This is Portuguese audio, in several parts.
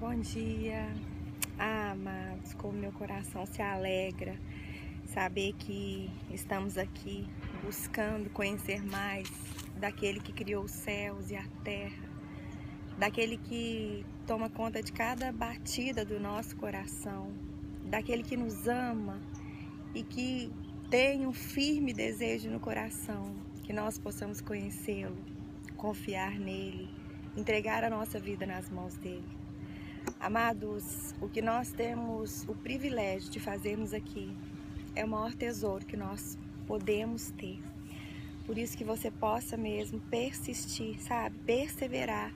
Bom dia, amados, como meu coração se alegra saber que estamos aqui buscando conhecer mais daquele que criou os céus e a terra, daquele que toma conta de cada batida do nosso coração, daquele que nos ama e que tem um firme desejo no coração que nós possamos conhecê-lo, confiar nele, entregar a nossa vida nas mãos dele. Amados, o que nós temos o privilégio de fazermos aqui é o maior tesouro que nós podemos ter. Por isso que você possa mesmo persistir, sabe? Perseverar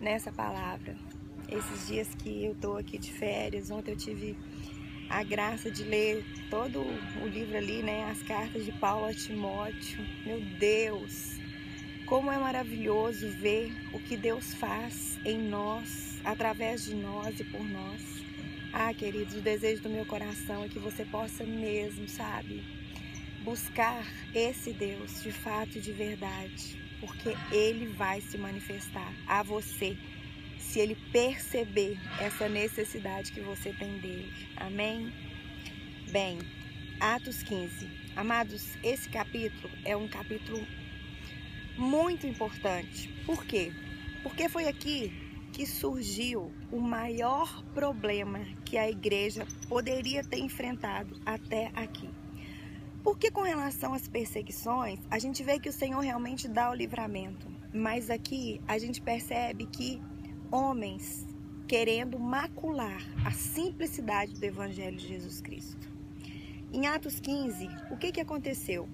nessa palavra. Esses dias que eu estou aqui de férias, ontem eu tive a graça de ler todo o livro ali, né? As cartas de Paulo a Timóteo. Meu Deus! Como é maravilhoso ver o que Deus faz em nós, através de nós e por nós. Queridos, o desejo do meu coração é que você possa mesmo, sabe, buscar esse Deus de fato e de verdade, porque Ele vai se manifestar a você, se Ele perceber essa necessidade que você tem dele. Amém? Bem, Atos 15. Amados, esse capítulo é um capítulo muito importante. Por quê? Porque foi aqui que surgiu o maior problema que a igreja poderia ter enfrentado até aqui. Porque com relação às perseguições, a gente vê que o Senhor realmente dá o livramento. Mas aqui a gente percebe que homens querendo macular a simplicidade do Evangelho de Jesus Cristo. Em Atos 15, o que aconteceu?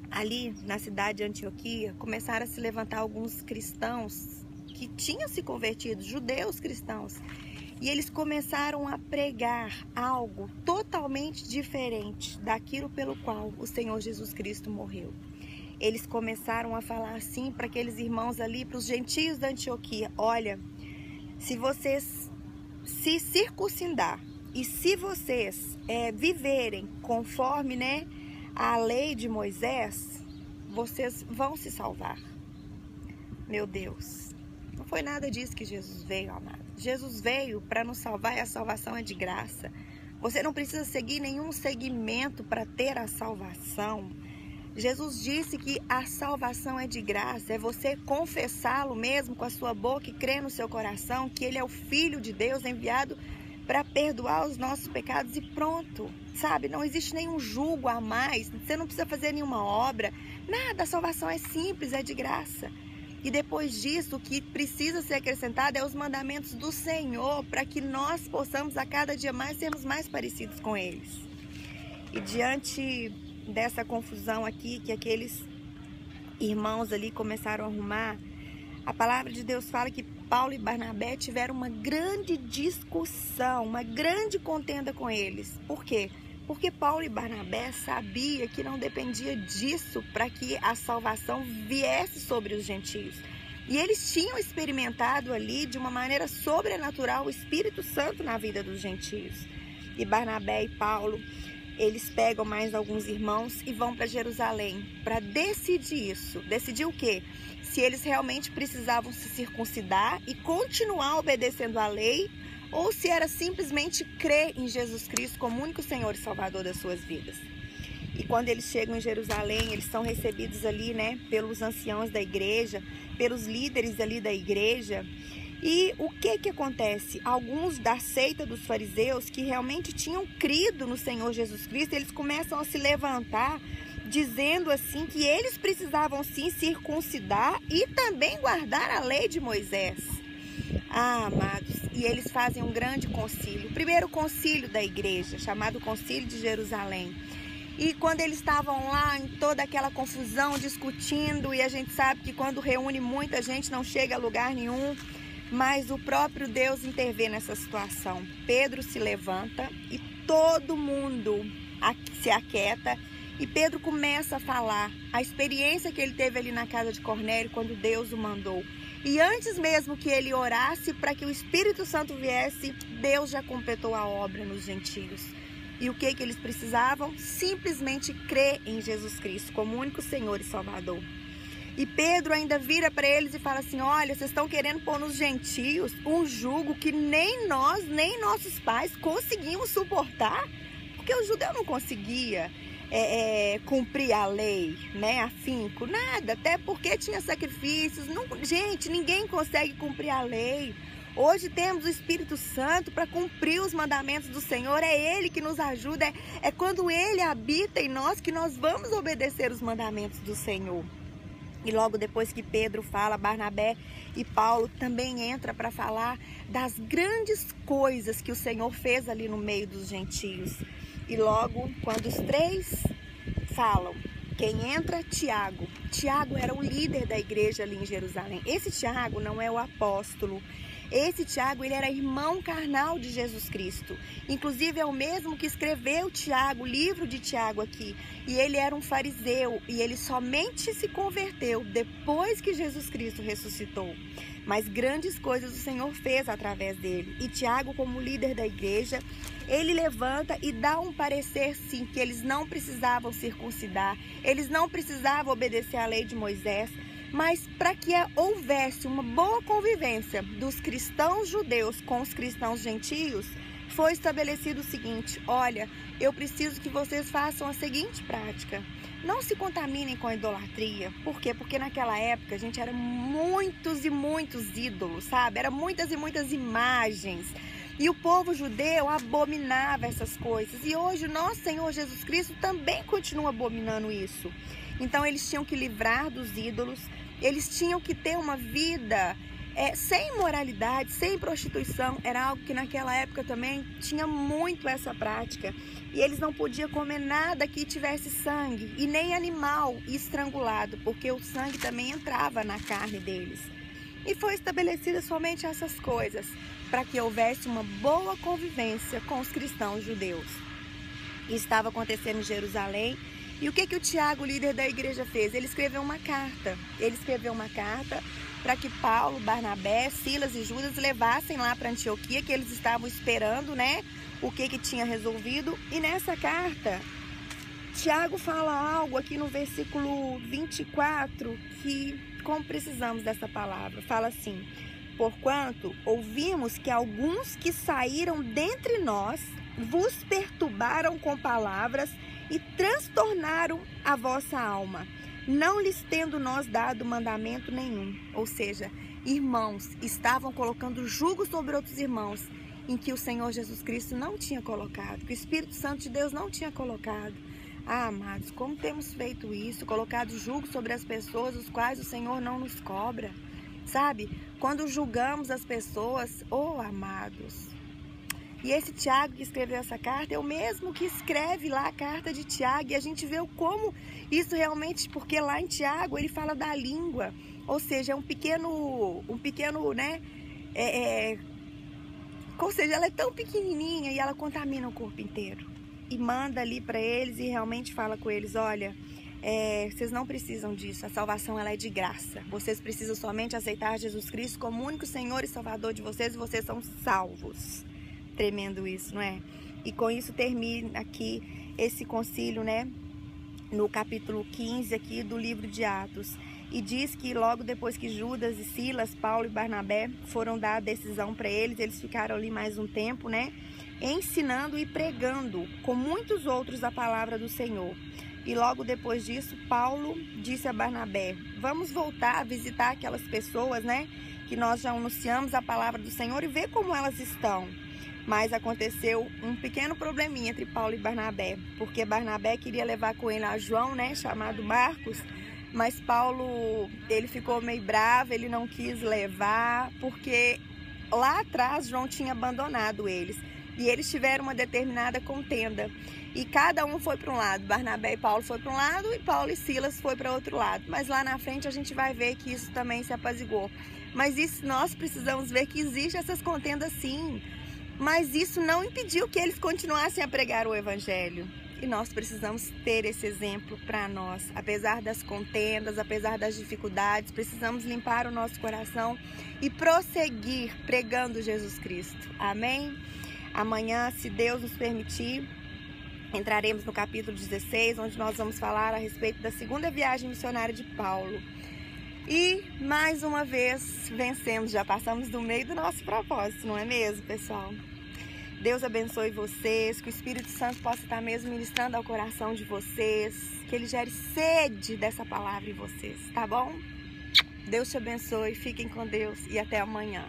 Ali na cidade de Antioquia, começaram a se levantar alguns cristãos que tinham se convertido, judeus cristãos, e eles começaram a pregar algo totalmente diferente daquilo pelo qual o Senhor Jesus Cristo morreu. Eles começaram a falar assim para aqueles irmãos ali, para os gentios da Antioquia: olha, se vocês se circuncidar e se vocês viverem conforme, né, a lei de Moisés, vocês vão se salvar. Meu Deus, não foi nada disso que Jesus veio, amado. Jesus veio para nos salvar e a salvação é de graça. Você não precisa seguir nenhum segmento para ter a salvação. Jesus disse que a salvação é de graça, é você confessá-lo mesmo com a sua boca e crer no seu coração que Ele é o Filho de Deus enviado para perdoar os nossos pecados e pronto, sabe? Não existe nenhum julgo a mais, você não precisa fazer nenhuma obra, nada, a salvação é simples, é de graça. E depois disso, o que precisa ser acrescentado é os mandamentos do Senhor, para que nós possamos a cada dia mais sermos mais parecidos com eles. E diante dessa confusão aqui, que aqueles irmãos ali começaram a arrumar, a palavra de Deus fala que Paulo e Barnabé tiveram uma grande discussão, uma grande contenda com eles. Por quê? Porque Paulo e Barnabé sabiam que não dependia disso para que a salvação viesse sobre os gentios. E eles tinham experimentado ali de uma maneira sobrenatural o Espírito Santo na vida dos gentios. E Barnabé e Paulo, eles pegam mais alguns irmãos e vão para Jerusalém para decidir isso. Decidir o quê? Se eles realmente precisavam se circuncidar e continuar obedecendo a lei, ou se era simplesmente crer em Jesus Cristo como único Senhor e Salvador das suas vidas. E quando eles chegam em Jerusalém, eles são recebidos ali, né, pelos anciãos da igreja, pelos líderes ali da igreja. E o que acontece? Alguns da seita dos fariseus que realmente tinham crido no Senhor Jesus Cristo, eles começam a se levantar dizendo assim que eles precisavam sim circuncidar e também guardar a lei de Moisés. Amados, e eles fazem um grande concílio, o primeiro concílio da igreja, chamado Concílio de Jerusalém. E quando eles estavam lá em toda aquela confusão, discutindo, e a gente sabe que quando reúne muita gente não chega a lugar nenhum, mas o próprio Deus intervém nessa situação. Pedro se levanta e todo mundo se aquieta. E Pedro começa a falar a experiência que ele teve ali na casa de Cornélio quando Deus o mandou. E antes mesmo que ele orasse para que o Espírito Santo viesse, Deus já completou a obra nos gentios. E o que eles precisavam? Simplesmente crer em Jesus Cristo como único Senhor e Salvador. E Pedro ainda vira para eles e fala assim: olha, vocês estão querendo pôr nos gentios um jugo que nem nós, nem nossos pais conseguimos suportar, porque o judeu não conseguia cumprir a lei, né, afinco, nada, até porque tinha sacrifícios. Não, gente, ninguém consegue cumprir a lei. Hoje temos o Espírito Santo para cumprir os mandamentos do Senhor. É Ele que nos ajuda, é quando Ele habita em nós que nós vamos obedecer os mandamentos do Senhor. E logo depois que Pedro fala, Barnabé e Paulo também entra para falar das grandes coisas que o Senhor fez ali no meio dos gentios. E logo, quando os três falam, quem entra? Tiago. Tiago era o líder da igreja ali em Jerusalém. Esse Tiago não é o apóstolo. Esse Tiago, ele era irmão carnal de Jesus Cristo. Inclusive é o mesmo que escreveu Tiago, o livro de Tiago aqui. E ele era um fariseu e ele somente se converteu depois que Jesus Cristo ressuscitou. Mas grandes coisas o Senhor fez através dele. E Tiago, como líder da igreja, ele levanta e dá um parecer, sim, que eles não precisavam circuncidar, eles não precisavam obedecer à lei de Moisés, mas para que houvesse uma boa convivência dos cristãos judeus com os cristãos gentios, foi estabelecido o seguinte: olha, eu preciso que vocês façam a seguinte prática: não se contaminem com a idolatria. Por quê? Porque naquela época, a gente, era muitos e muitos ídolos, sabe? Era muitas e muitas imagens. E o povo judeu abominava essas coisas. E hoje o nosso Senhor Jesus Cristo também continua abominando isso. Então eles tinham que livrar dos ídolos, eles tinham que ter uma vida sem imoralidade, sem prostituição. Era algo que naquela época também tinha muito essa prática. E eles não podiam comer nada que tivesse sangue, e nem animal estrangulado, porque o sangue também entrava na carne deles. E foi estabelecida somente essas coisas, para que houvesse uma boa convivência com os cristãos judeus. E estava acontecendo em Jerusalém. E o que o Tiago, líder da igreja, fez? Ele escreveu uma carta. Ele escreveu uma carta para que Paulo, Barnabé, Silas e Judas levassem lá para Antioquia, que eles estavam esperando, né, o que tinha resolvido. E nessa carta, Tiago fala algo aqui no versículo 24, que, como precisamos dessa palavra, fala assim: porquanto ouvimos que alguns que saíram dentre nós vos perturbaram com palavras e transtornaram a vossa alma, não lhes tendo nós dado mandamento nenhum. Ou seja, irmãos estavam colocando jugo sobre outros irmãos, em que o Senhor Jesus Cristo não tinha colocado, que o Espírito Santo de Deus não tinha colocado. Ah, amados, como temos feito isso, colocado jugo sobre as pessoas, os quais o Senhor não nos cobra, sabe? Quando julgamos as pessoas, oh, amados. E esse Tiago que escreveu essa carta é o mesmo que escreve lá a carta de Tiago. E a gente vê como isso realmente, porque lá em Tiago ele fala da língua. Ou seja, é um pequeno, né? Ou seja, ela é tão pequenininha e ela contamina o corpo inteiro. E manda ali para eles e realmente fala com eles: olha, vocês não precisam disso, a salvação ela é de graça. Vocês precisam somente aceitar Jesus Cristo como único Senhor e Salvador de vocês e vocês são salvos. Tremendo isso, não é? E com isso termina aqui esse concílio, né? No capítulo 15 aqui do livro de Atos. E diz que logo depois que Judas e Silas, Paulo e Barnabé foram dar a decisão para eles ficaram ali mais um tempo, né? Ensinando e pregando com muitos outros a palavra do Senhor. E logo depois disso, Paulo disse a Barnabé: vamos voltar a visitar aquelas pessoas, né? Que nós já anunciamos a palavra do Senhor e ver como elas estão. Mas aconteceu um pequeno probleminha entre Paulo e Barnabé, porque Barnabé queria levar com ele a João, né, chamado Marcos, mas Paulo, ele ficou meio bravo, ele não quis levar, porque lá atrás João tinha abandonado eles, e eles tiveram uma determinada contenda, e cada um foi para um lado. Barnabé e Paulo foi para um lado, e Paulo e Silas foi para outro lado, mas lá na frente a gente vai ver que isso também se apaziguou. Mas isso nós precisamos ver que existe essas contendas sim, mas isso não impediu que eles continuassem a pregar o Evangelho. E nós precisamos ter esse exemplo para nós. Apesar das contendas, apesar das dificuldades, precisamos limpar o nosso coração e prosseguir pregando Jesus Cristo. Amém? Amanhã, se Deus nos permitir, entraremos no capítulo 16, onde nós vamos falar a respeito da segunda viagem missionária de Paulo. E mais uma vez vencemos, já passamos do meio do nosso propósito, não é mesmo, pessoal? Deus abençoe vocês, que o Espírito Santo possa estar mesmo ministrando ao coração de vocês, que ele gere sede dessa palavra em vocês, tá bom? Deus te abençoe, fiquem com Deus e até amanhã.